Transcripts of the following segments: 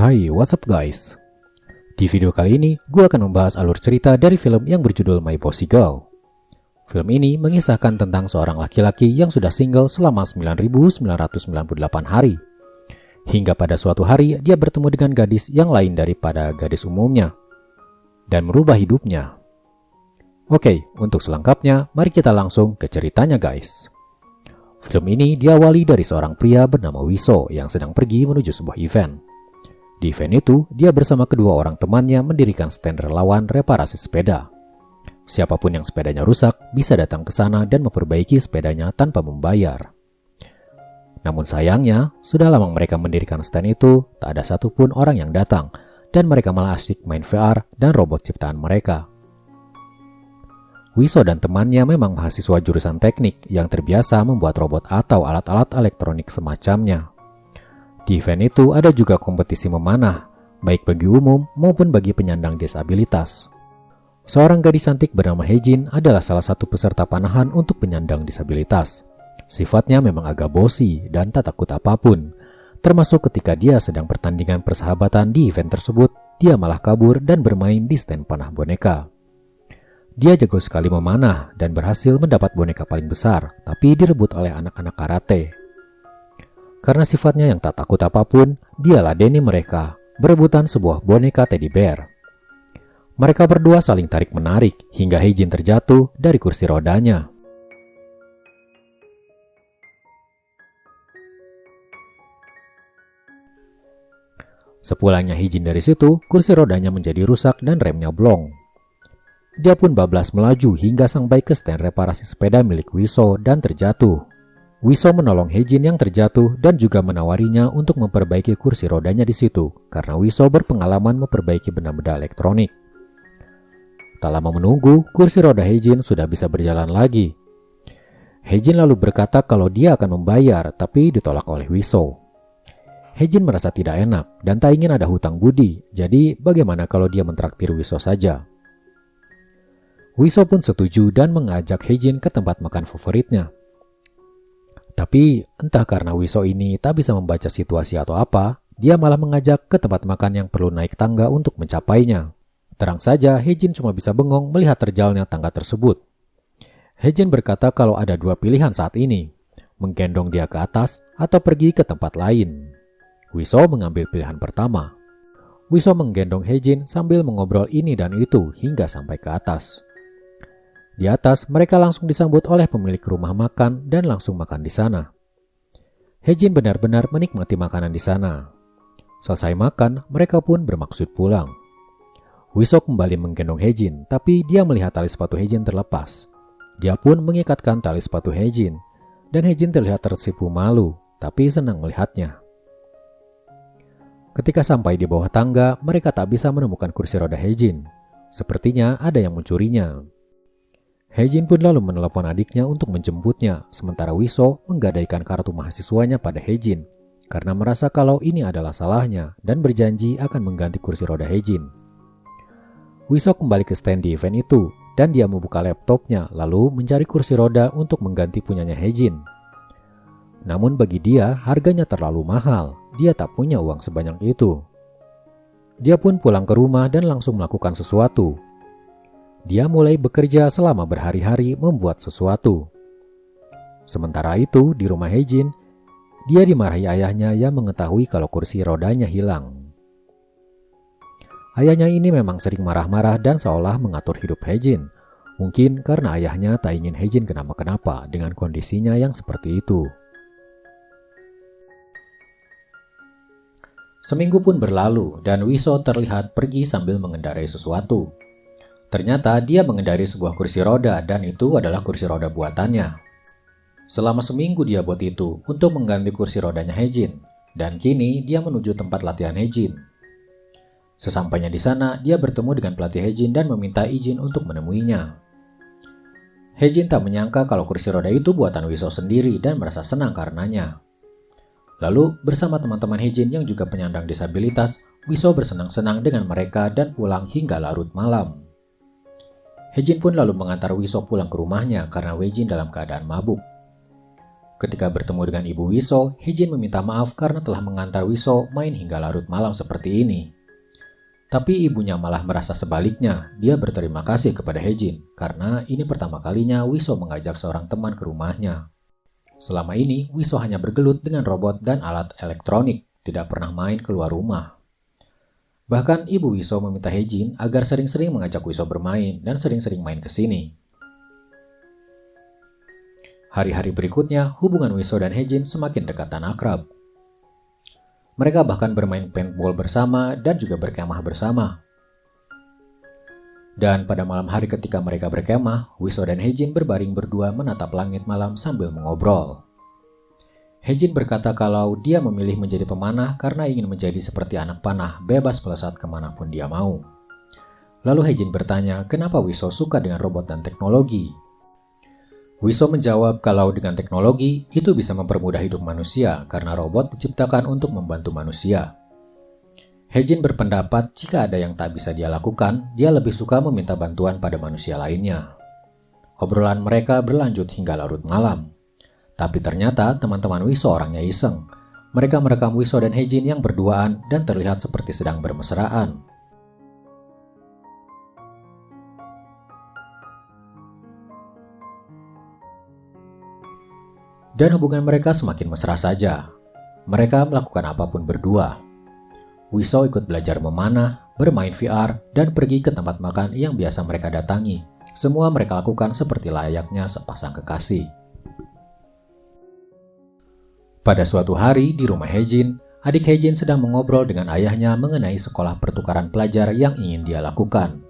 Hai, what's up guys? Di video kali ini, gue akan membahas alur cerita dari film yang berjudul My Bossy Girl. Film ini mengisahkan tentang seorang laki-laki yang sudah single selama 9.998 hari. Hingga pada suatu hari, dia bertemu dengan gadis yang lain daripada gadis umumnya. Dan merubah hidupnya. Oke, untuk selengkapnya, mari kita langsung ke ceritanya guys. Film ini diawali dari seorang pria bernama Wiso yang sedang pergi menuju sebuah event. Di event itu, dia bersama kedua orang temannya mendirikan stand relawan reparasi sepeda. Siapapun yang sepedanya rusak bisa datang ke sana dan memperbaiki sepedanya tanpa membayar. Namun sayangnya, sudah lama mereka mendirikan stand itu, tak ada satupun orang yang datang, dan mereka malah asyik main VR dan robot ciptaan mereka. Wiso dan temannya memang mahasiswa jurusan teknik yang terbiasa membuat robot atau alat-alat elektronik semacamnya. Di event itu ada juga kompetisi memanah, baik bagi umum maupun bagi penyandang disabilitas. Seorang gadis cantik bernama Hejin adalah salah satu peserta panahan untuk penyandang disabilitas. Sifatnya memang agak bosi dan tak takut apapun. Termasuk ketika dia sedang pertandingan persahabatan di event tersebut, dia malah kabur dan bermain di stand panah boneka. Dia jago sekali memanah dan berhasil mendapat boneka paling besar, tapi direbut oleh anak-anak karate. Karena sifatnya yang tak takut apapun, dia ladeni mereka, berebutan sebuah boneka teddy bear. Mereka berdua saling tarik-menarik hingga Hejin terjatuh dari kursi rodanya. Sepulangnya Hejin dari situ, kursi rodanya menjadi rusak dan remnya blong. Dia pun bablas melaju hingga sampai ke stand reparasi sepeda milik Wiso dan terjatuh. Wiso menolong Hejin yang terjatuh dan juga menawarinya untuk memperbaiki kursi rodanya di situ karena Wiso berpengalaman memperbaiki benda-benda elektronik. Tak lama menunggu, kursi roda Hejin sudah bisa berjalan lagi. Hejin lalu berkata kalau dia akan membayar tapi ditolak oleh Wiso. Hejin merasa tidak enak dan tak ingin ada hutang budi, jadi bagaimana kalau dia mentraktir Wiso saja? Wiso pun setuju dan mengajak Hejin ke tempat makan favoritnya. Tapi entah karena Wiso ini tak bisa membaca situasi atau apa, dia malah mengajak ke tempat makan yang perlu naik tangga untuk mencapainya. Terang saja Hejin cuma bisa bengong melihat terjalnya tangga tersebut. Hejin berkata kalau ada dua pilihan saat ini, menggendong dia ke atas atau pergi ke tempat lain. Wiso mengambil pilihan pertama. Wiso menggendong Hejin sambil mengobrol ini dan itu hingga sampai ke atas. Di atas, mereka langsung disambut oleh pemilik rumah makan dan langsung makan di sana. Hejin benar-benar menikmati makanan di sana. Selesai makan, mereka pun bermaksud pulang. Wiso kembali menggendong Hejin, tapi dia melihat tali sepatu Hejin terlepas. Dia pun mengikatkan tali sepatu Hejin, dan Hejin terlihat tersipu malu, tapi senang melihatnya. Ketika sampai di bawah tangga, mereka tak bisa menemukan kursi roda Hejin. Sepertinya ada yang mencurinya. Hejin pun lalu menelepon adiknya untuk menjemputnya, sementara Wiso menggadaikan kartu mahasiswanya pada Hejin karena merasa kalau ini adalah salahnya dan berjanji akan mengganti kursi roda Hejin. Wiso kembali ke stand di event itu dan dia membuka laptopnya lalu mencari kursi roda untuk mengganti punyanya Hejin. Namun bagi dia harganya terlalu mahal, dia tak punya uang sebanyak itu. Dia pun pulang ke rumah dan langsung melakukan sesuatu. Dia mulai bekerja selama berhari-hari membuat sesuatu. Sementara itu, di rumah Hejin, dia dimarahi ayahnya yang mengetahui kalau kursi rodanya hilang. Ayahnya ini memang sering marah-marah dan seolah mengatur hidup Hejin. Mungkin karena ayahnya tak ingin Hejin kenapa-kenapa dengan kondisinya yang seperti itu. Seminggu pun berlalu dan Wiso terlihat pergi sambil mengendarai sesuatu. Ternyata dia mengendari sebuah kursi roda dan itu adalah kursi roda buatannya. Selama seminggu dia buat itu untuk mengganti kursi rodanya Hejin dan kini dia menuju tempat latihan Hejin. Sesampainya di sana, dia bertemu dengan pelatih Hejin dan meminta izin untuk menemuinya. Hejin tak menyangka kalau kursi roda itu buatan Wiso sendiri dan merasa senang karenanya. Lalu bersama teman-teman Hejin yang juga penyandang disabilitas, Wiso bersenang-senang dengan mereka dan pulang hingga larut malam. Hejin pun lalu mengantar Wiso pulang ke rumahnya karena Hejin dalam keadaan mabuk. Ketika bertemu dengan Ibu Wiso, Hejin meminta maaf karena telah mengantar Wiso main hingga larut malam seperti ini. Tapi ibunya malah merasa sebaliknya, dia berterima kasih kepada Hejin karena ini pertama kalinya Wiso mengajak seorang teman ke rumahnya. Selama ini, Wiso hanya bergelut dengan robot dan alat elektronik, tidak pernah main keluar rumah. Bahkan Ibu Wiso meminta Hejin agar sering-sering mengajak Wiso bermain dan sering-sering main ke sini. Hari-hari berikutnya, hubungan Wiso dan Hejin semakin dekat dan akrab. Mereka bahkan bermain paintball bersama dan juga berkemah bersama. Dan pada malam hari ketika mereka berkemah, Wiso dan Hejin berbaring berdua menatap langit malam sambil mengobrol. Hejin berkata kalau dia memilih menjadi pemanah karena ingin menjadi seperti anak panah, bebas melesat kemanapun dia mau. Lalu Hejin bertanya kenapa Wiso suka dengan robot dan teknologi. Wiso menjawab kalau dengan teknologi itu bisa mempermudah hidup manusia karena robot diciptakan untuk membantu manusia. Hejin berpendapat jika ada yang tak bisa dia lakukan, dia lebih suka meminta bantuan pada manusia lainnya. Obrolan mereka berlanjut hingga larut malam. Tapi ternyata teman-teman Wiso orangnya iseng. Mereka merekam Wiso dan Hejin yang berduaan dan terlihat seperti sedang bermesraan. Dan hubungan mereka semakin mesra saja. Mereka melakukan apapun berdua. Wiso ikut belajar memanah, bermain VR, dan pergi ke tempat makan yang biasa mereka datangi. Semua mereka lakukan seperti layaknya sepasang kekasih. Pada suatu hari di rumah Hejin, adik Hejin sedang mengobrol dengan ayahnya mengenai sekolah pertukaran pelajar yang ingin dia lakukan.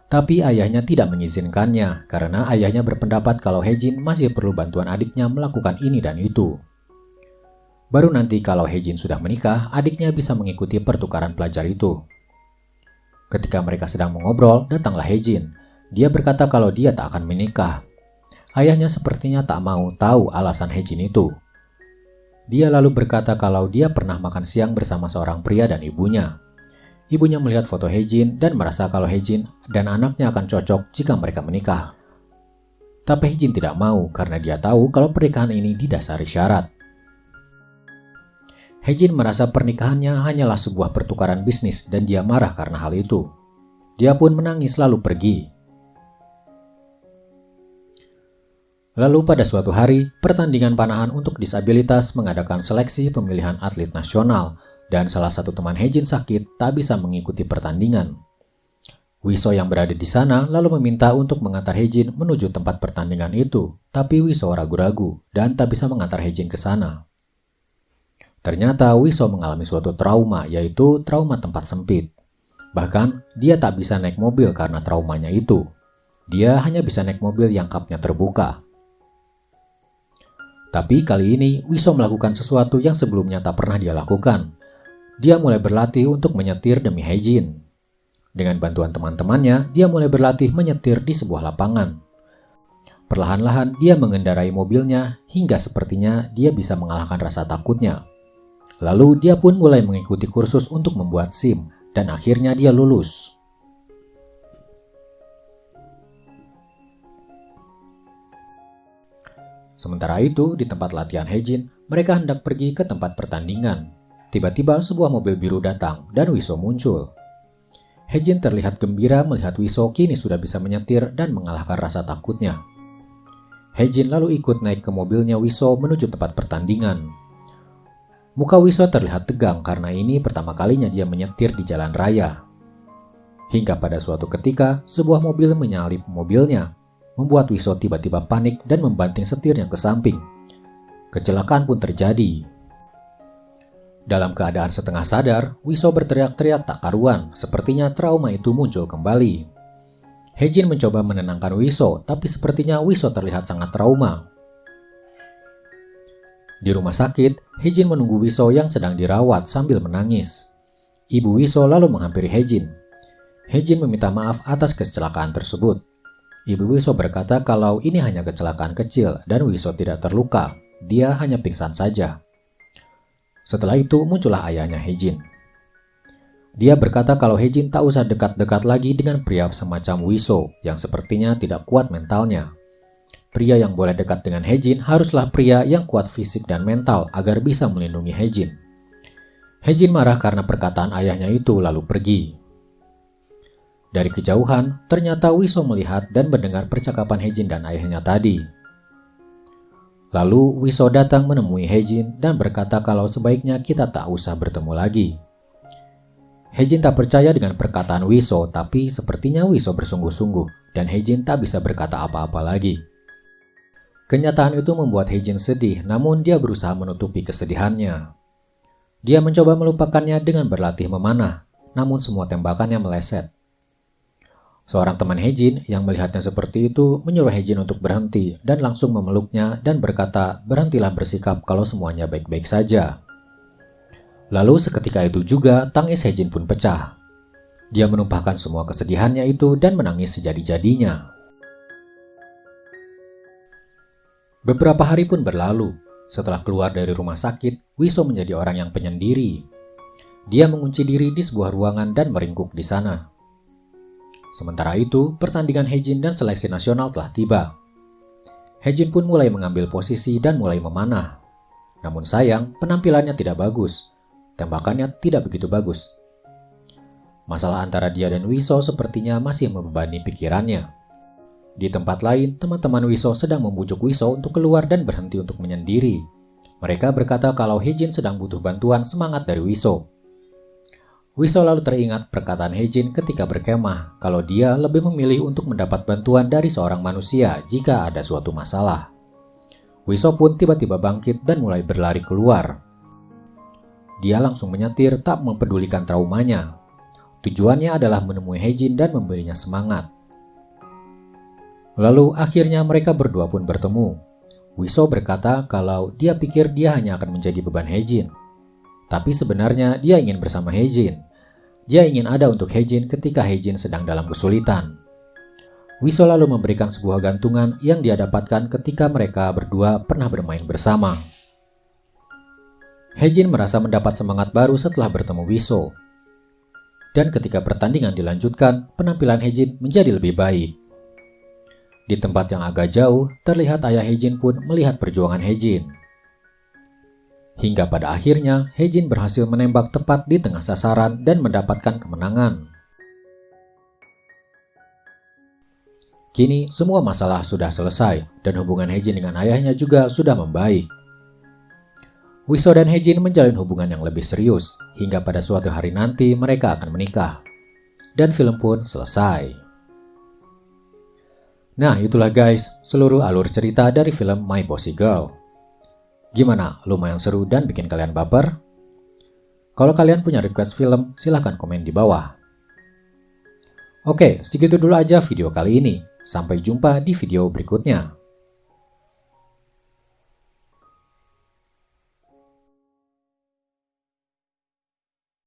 Tapi ayahnya tidak mengizinkannya karena ayahnya berpendapat kalau Hejin masih perlu bantuan adiknya melakukan ini dan itu. Baru nanti kalau Hejin sudah menikah, adiknya bisa mengikuti pertukaran pelajar itu. Ketika mereka sedang mengobrol, datanglah Hejin. Dia berkata kalau dia tak akan menikah. Ayahnya sepertinya tak mau tahu alasan Hejin itu. Dia lalu berkata kalau dia pernah makan siang bersama seorang pria dan ibunya. Ibunya melihat foto Hejin dan merasa kalau Hejin dan anaknya akan cocok jika mereka menikah. Tapi Hejin tidak mau karena dia tahu kalau pernikahan ini didasari syarat. Hejin merasa pernikahannya hanyalah sebuah pertukaran bisnis dan dia marah karena hal itu. Dia pun menangis lalu pergi. Lalu pada suatu hari, pertandingan panahan untuk disabilitas mengadakan seleksi pemilihan atlet nasional. Dan salah satu teman Hejin sakit tak bisa mengikuti pertandingan. Wiso yang berada di sana lalu meminta untuk mengantar Hejin menuju tempat pertandingan itu, tapi Wiso ragu-ragu dan tak bisa mengantar Hejin ke sana. Ternyata Wiso mengalami suatu trauma, yaitu trauma tempat sempit. Bahkan dia tak bisa naik mobil karena traumanya itu. Dia hanya bisa naik mobil yang kapnya terbuka. Tapi kali ini Wiso melakukan sesuatu yang sebelumnya tak pernah dia lakukan. Dia mulai berlatih untuk menyetir demi Hejin. Dengan bantuan teman-temannya, dia mulai berlatih menyetir di sebuah lapangan. Perlahan-lahan dia mengendarai mobilnya hingga sepertinya dia bisa mengalahkan rasa takutnya. Lalu dia pun mulai mengikuti kursus untuk membuat SIM dan akhirnya dia lulus. Sementara itu, di tempat latihan Hejin, mereka hendak pergi ke tempat pertandingan. Tiba-tiba sebuah mobil biru datang dan Wiso muncul. Hejin terlihat gembira melihat Wiso kini sudah bisa menyetir dan mengalahkan rasa takutnya. Hejin lalu ikut naik ke mobilnya Wiso menuju tempat pertandingan. Muka Wiso terlihat tegang karena ini pertama kalinya dia menyetir di jalan raya. Hingga pada suatu ketika, sebuah mobil menyalip mobilnya, membuat Wiso tiba-tiba panik dan membanting setirnya ke samping. Kecelakaan pun terjadi. Dalam keadaan setengah sadar, Wiso berteriak-teriak tak karuan, sepertinya trauma itu muncul kembali. Hejin mencoba menenangkan Wiso, tapi sepertinya Wiso terlihat sangat trauma. Di rumah sakit, Hejin menunggu Wiso yang sedang dirawat sambil menangis. Ibu Wiso lalu menghampiri Hejin. Hejin meminta maaf atas kecelakaan tersebut. Ibu Wiso berkata kalau ini hanya kecelakaan kecil dan Wiso tidak terluka, dia hanya pingsan saja. Setelah itu muncullah ayahnya Hejin. Dia berkata kalau Hejin tak usah dekat-dekat lagi dengan pria semacam Wiso yang sepertinya tidak kuat mentalnya. pria yang boleh dekat dengan Hae-jin haruslah pria yang kuat fisik dan mental agar bisa melindungi Hae-jin. Hae-jin marah karena perkataan ayahnya itu lalu pergi. Dari kejauhan, ternyata Wiso melihat dan mendengar percakapan Hae-jin dan ayahnya tadi. Lalu Wiso datang menemui Hae-jin dan berkata kalau sebaiknya kita tak usah bertemu lagi. Hae-jin tak percaya dengan perkataan Wiso, tapi sepertinya Wiso bersungguh-sungguh dan Hae-jin tak bisa berkata apa-apa lagi. Kenyataan itu membuat Hae-jin sedih, namun dia berusaha menutupi kesedihannya. Dia mencoba melupakannya dengan berlatih memanah, namun semua tembakannya meleset. Seorang teman Hae-jin yang melihatnya seperti itu menyuruh Hae-jin untuk berhenti dan langsung memeluknya dan berkata, "Berhentilah bersikap kalau semuanya baik-baik saja." Lalu seketika itu juga tangis Hae-jin pun pecah. Dia menumpahkan semua kesedihannya itu dan menangis sejadi-jadinya. Beberapa hari pun berlalu. Setelah keluar dari rumah sakit, Wiso menjadi orang yang penyendiri. Dia mengunci diri di sebuah ruangan dan meringkuk di sana. Sementara itu, pertandingan Hae-jin dan seleksi nasional telah tiba. Hae-jin pun mulai mengambil posisi dan mulai memanah. Namun sayang, penampilannya tidak bagus. Tembakannya tidak begitu bagus. Masalah antara dia dan Wiso sepertinya masih membebani pikirannya. Di tempat lain, teman-teman Wiso sedang membujuk Wiso untuk keluar dan berhenti untuk menyendiri. Mereka berkata kalau Hae-jin sedang butuh bantuan semangat dari Wiso. Wiso lalu teringat perkataan Hae-jin ketika berkemah kalau dia lebih memilih untuk mendapat bantuan dari seorang manusia jika ada suatu masalah. Wiso pun tiba-tiba bangkit dan mulai berlari keluar. Dia langsung menyetir tak mempedulikan traumanya. Tujuannya adalah menemui Hae-jin dan memberinya semangat. Lalu akhirnya mereka berdua pun bertemu. Wiso berkata kalau dia pikir dia hanya akan menjadi beban Hae-jin. Tapi sebenarnya dia ingin bersama Hae-jin. Dia ingin ada untuk Hae-jin ketika Hae-jin sedang dalam kesulitan. Wiso lalu memberikan sebuah gantungan yang dia dapatkan ketika mereka berdua pernah bermain bersama. Hae-jin merasa mendapat semangat baru setelah bertemu Wiso. Dan ketika pertandingan dilanjutkan, penampilan Hae-jin menjadi lebih baik. Di tempat yang agak jauh, terlihat ayah Hae-jin pun melihat perjuangan Hae-jin. Hingga pada akhirnya, Hae-jin berhasil menembak tepat di tengah sasaran dan mendapatkan kemenangan. Kini, semua masalah sudah selesai dan hubungan Hae-jin dengan ayahnya juga sudah membaik. Wiso dan Hae-jin menjalin hubungan yang lebih serius, hingga pada suatu hari nanti mereka akan menikah. Dan film pun selesai. Nah itulah guys, seluruh alur cerita dari film My Bossy Girl. Gimana, lumayan seru dan bikin kalian baper? Kalau kalian punya request film, silahkan komen di bawah. Oke, segitu dulu aja video kali ini. Sampai jumpa di video berikutnya.